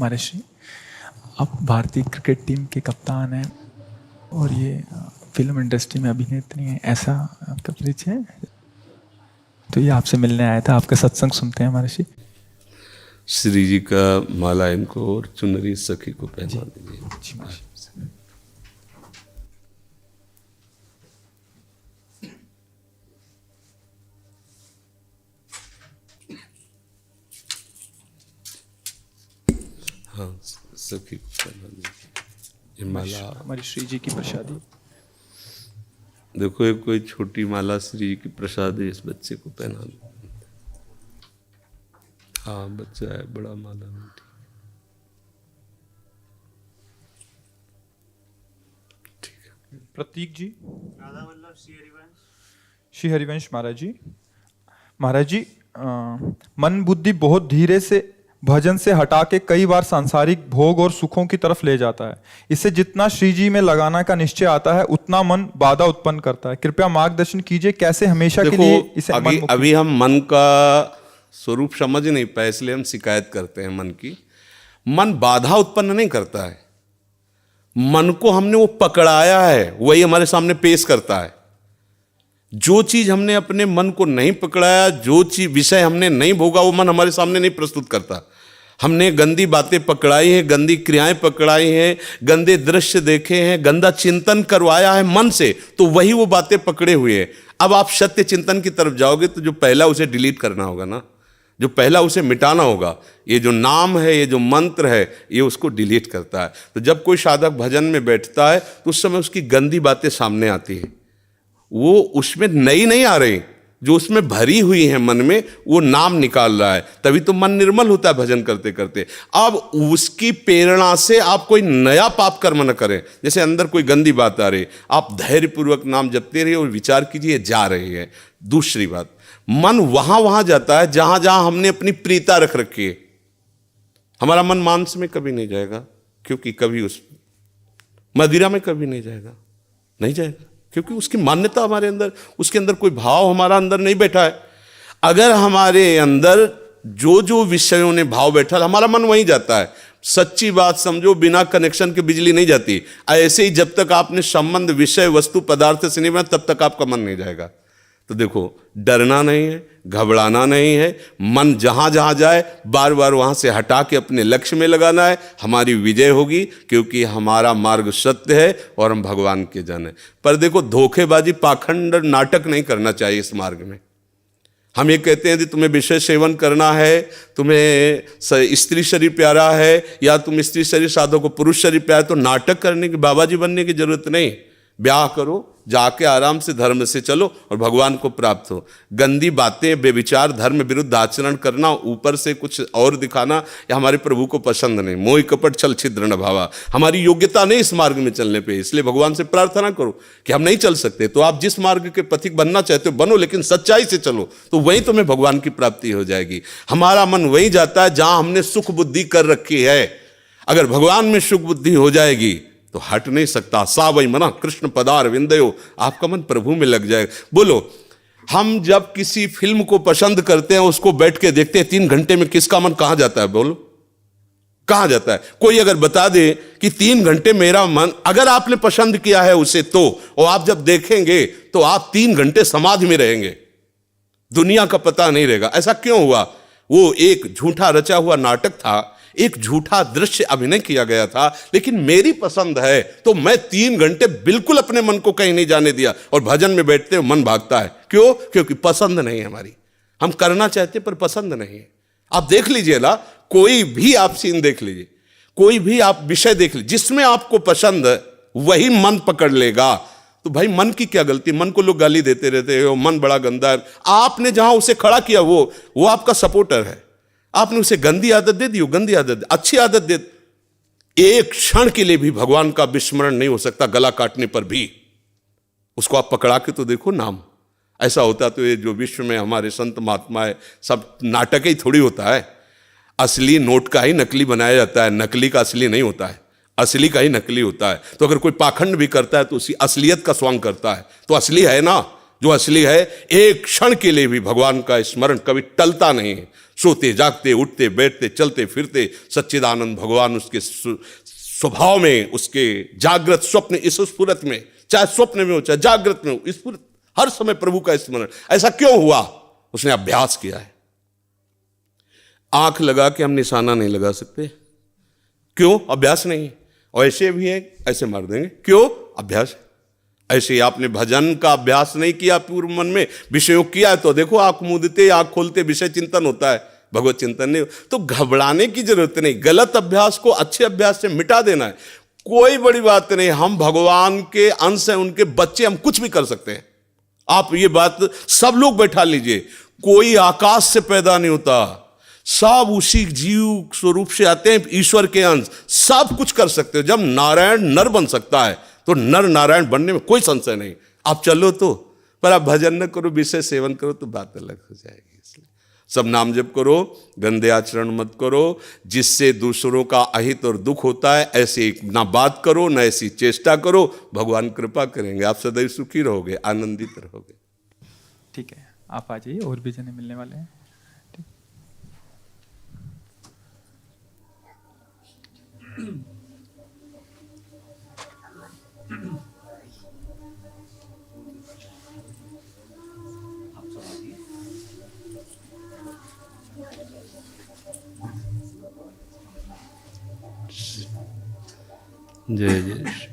महर्षि, आप भारतीय cricket team के कप्तान हैं और ये फिल्म इंडस्ट्री में अभिनेत्री हैं, ऐसा आपका परिचय है? तो ये आपसे मिलने आया था, आपका सत्संग सुनते हैं महर्षि। श्री जी का माला इनको और चुनरी सखी को पहना दीजिए। हाँ, सखी को पहना दीजिए। ये माला हमारी श्री जी की प्रसादी। देखो, एक कोई छोटी माला श्री जी की प्रसादी इस बच्चे को पहना दो। हाँ, बच्चा है, बड़ा माला मीठी। ठीक है। प्रतीक जी, श्री हरिवंश महाराज जी। महाराज जी, मन बुद्धि बहुत धीरे से भजन से हटा के कई बार सांसारिक भोग और सुखों की तरफ ले जाता है। इसे जितना श्री जी में लगाना का निश्चय आता है उतना मन बाधा उत्पन्न करता है। कृपया मार्गदर्शन कीजिए, कैसे हमेशा के लिए इसे अभी हम मन का स्वरूप समझ नहीं पाए, इसलिए हम शिकायत करते हैं मन की। मन बाधा उत्पन्न नहीं करता है, मन को हमने वो पकड़ाया है, वही हमारे सामने पेश करता है। जो चीज हमने अपने मन को नहीं पकड़ाया, जो चीज विषय हमने नहीं भोगा, वो मन हमारे सामने नहीं प्रस्तुत करता। हमने गंदी बातें पकड़ाई हैं, गंदी क्रियाएं पकड़ाई हैं, गंदे दृश्य देखे हैं, गंदा चिंतन करवाया है मन से, तो वही वो बातें पकड़े हुए हैं। अब आप सत्य चिंतन की तरफ जाओगे तो जो पहला उसे डिलीट करना होगा ना, जो पहला उसे मिटाना होगा। ये जो नाम है, ये जो मंत्र है, ये उसको डिलीट करता है। तो जब कोई साधक भजन में बैठता है तो उस समय उसकी गंदी बातें सामने आती हैं, वो उसमें नई नहीं आ रही, जो उसमें भरी हुई है मन में, वो नाम निकाल रहा है। तभी तो मन निर्मल होता है भजन करते करते। अब उसकी प्रेरणा से आप कोई नया पाप कर्म न करें। जैसे अंदर कोई गंदी बात आ रही, आप धैर्यपूर्वक नाम जपते रहिए और विचार कीजिए जा रही है। दूसरी बात, मन वहां जाता है जहां जहां हमने अपनी प्रीता रख रखी है। हमारा मन मांस में कभी नहीं जाएगा, क्योंकि कभी उस मदिरा में कभी नहीं जाएगा, नहीं जाएगा, क्योंकि उसकी मान्यता हमारे अंदर, उसके अंदर कोई भाव हमारा अंदर नहीं बैठा है। अगर हमारे अंदर जो जो विषयों ने भाव बैठा, हमारा मन वहीं जाता है। सच्ची बात समझो, बिना कनेक्शन के बिजली नहीं जाती। ऐसे ही जब तक आपने संबंध विषय वस्तु पदार्थ से नहीं बना, तब तक आपका मन नहीं जाएगा। तो देखो, डरना नहीं है, घबराना नहीं है। मन जहां जहां जाए बार बार वहां से हटा के अपने लक्ष्य में लगाना है। हमारी विजय होगी, क्योंकि हमारा मार्ग सत्य है और हम भगवान के जन हैं। पर देखो, धोखेबाजी, पाखंड, नाटक नहीं करना चाहिए इस मार्ग में। हम ये कहते हैं कि तुम्हें विषय सेवन करना है, तुम्हें स्त्री शरीर प्यारा है, या तुम स्त्री शरीर साधो को पुरुष शरीर प्यारा है, तो नाटक करने की, बाबा जी बनने की जरूरत नहीं। ब्याह करो, जाके आराम से धर्म से चलो और भगवान को प्राप्त हो। गंदी बातें, बेविचार, धर्म विरुद्ध आचरण करना, ऊपर से कुछ और दिखाना, या हमारे प्रभु को पसंद नहीं। मोह कपट छल छिद्र न भावा, हमारी योग्यता नहीं इस मार्ग में चलने पे। इसलिए भगवान से प्रार्थना करो कि हम नहीं चल सकते, तो आप जिस मार्ग के पथिक बनना चाहते हो बनो, लेकिन सच्चाई से चलो, तो वहीं तुम्हें भगवान की प्राप्ति हो जाएगी। हमारा मन वहीं जाता है जहां हमने सुख बुद्धि कर रखी है। अगर भगवान में सुख बुद्धि हो जाएगी तो हट नहीं सकता। सा वही मना कृष्ण पदार विंदयो, आपका मन प्रभु में लग जाएगा। बोलो, हम जब किसी फिल्म को पसंद करते हैं, उसको बैठ के देखते हैं, 3 घंटे में किसका मन कहां जाता है? बोलो, कहां जाता है? कोई अगर बता दे कि 3 घंटे मेरा मन, अगर आपने पसंद किया है उसे, तो और आप जब देखेंगे तो आप 3 घंटे समाधि में रहेंगे, दुनिया का पता नहीं रहेगा। ऐसा क्यों हुआ? वो एक झूठा रचा हुआ नाटक था, एक झूठा दृश्य अभिनय किया गया था। लेकिन मेरी पसंद है तो मैं 3 घंटे बिल्कुल अपने मन को कहीं नहीं जाने दिया, और भजन में बैठते हुए मन भागता है। क्यों? क्योंकि पसंद नहीं है हमारी। हम करना चाहते पर पसंद नहीं है। आप देख लीजिए ना, कोई भी आप सीन देख लीजिए, कोई भी आप विषय देख लीजिए, जिसमें आपको पसंद है वही मन पकड़ लेगा। तो भाई, मन की क्या गलती? मन को लोग गाली देते रहते हो, मन बड़ा गंदा है। आपने जहां उसे खड़ा किया वो आपका सपोर्टर है। आपने उसे गंदी आदत दे दी, गंदी आदत, अच्छी आदत दे। एक क्षण के लिए भी भगवान का विस्मरण नहीं हो सकता, गला काटने पर भी। उसको आप पकड़ा के तो देखो नाम। ऐसा होता तो ये जो विश्व में हमारे संत महात्मा है, सब नाटक ही थोड़ी होता है। असली नोट का ही नकली बनाया जाता है, नकली का असली नहीं होता है, असली का ही नकली होता है। तो अगर कोई पाखंड भी करता है तो उसी असलियत का स्वांग करता है, तो असली है ना। जो असली है, एक क्षण के लिए भी भगवान का स्मरण कभी टलता नहीं है। सोते जागते उठते बैठते चलते फिरते सच्चिदानंद भगवान उसके स्वभाव में, उसके जागृत स्वप्न इस स्फुरत में, चाहे स्वप्न में हो चाहे जागृत में हो, स्फुरत हर समय प्रभु का स्मरण। ऐसा क्यों हुआ? उसने अभ्यास किया है। आंख लगा के हम निशाना नहीं लगा सकते, क्यों? अभ्यास नहीं। और ऐसे भी है, ऐसे मार देंगे, क्यों? अभ्यास। ऐसे ही आपने भजन का अभ्यास नहीं किया, पूर्व मन में विषयों किया है, तो देखो आंख मूंदते आंख खोलते विषय चिंतन होता है, भगवत चिंतन नहीं। तो घबराने की जरूरत नहीं, गलत अभ्यास को अच्छे अभ्यास से मिटा देना है, कोई बड़ी बात नहीं। हम भगवान के अंश हैं, उनके बच्चे, हम कुछ भी कर सकते हैं। आप ये बात सब लोग बैठा लीजिए, कोई आकाश से पैदा नहीं होता, सब उसी जीव स्वरूप से आते हैं, ईश्वर के अंश, सब कुछ कर सकते हो। जब नारायण नर बन सकता है तो नर नारायण बनने में कोई संशय नहीं। आप चलो तो, पर आप भजन न करो, विषय सेवन करो तो बात अलग हो जाएगी। इसलिए सब नाम जप करो, गंदे आचरण मत करो, जिससे दूसरों का अहित और दुख होता है ऐसी ना बात करो, ना ऐसी चेष्टा करो। भगवान कृपा करेंगे, आप सदैव सुखी रहोगे, आनंदित रहोगे। ठीक है, आप आ जाइए, और भी जने मिलने वाले हैं। जय जय।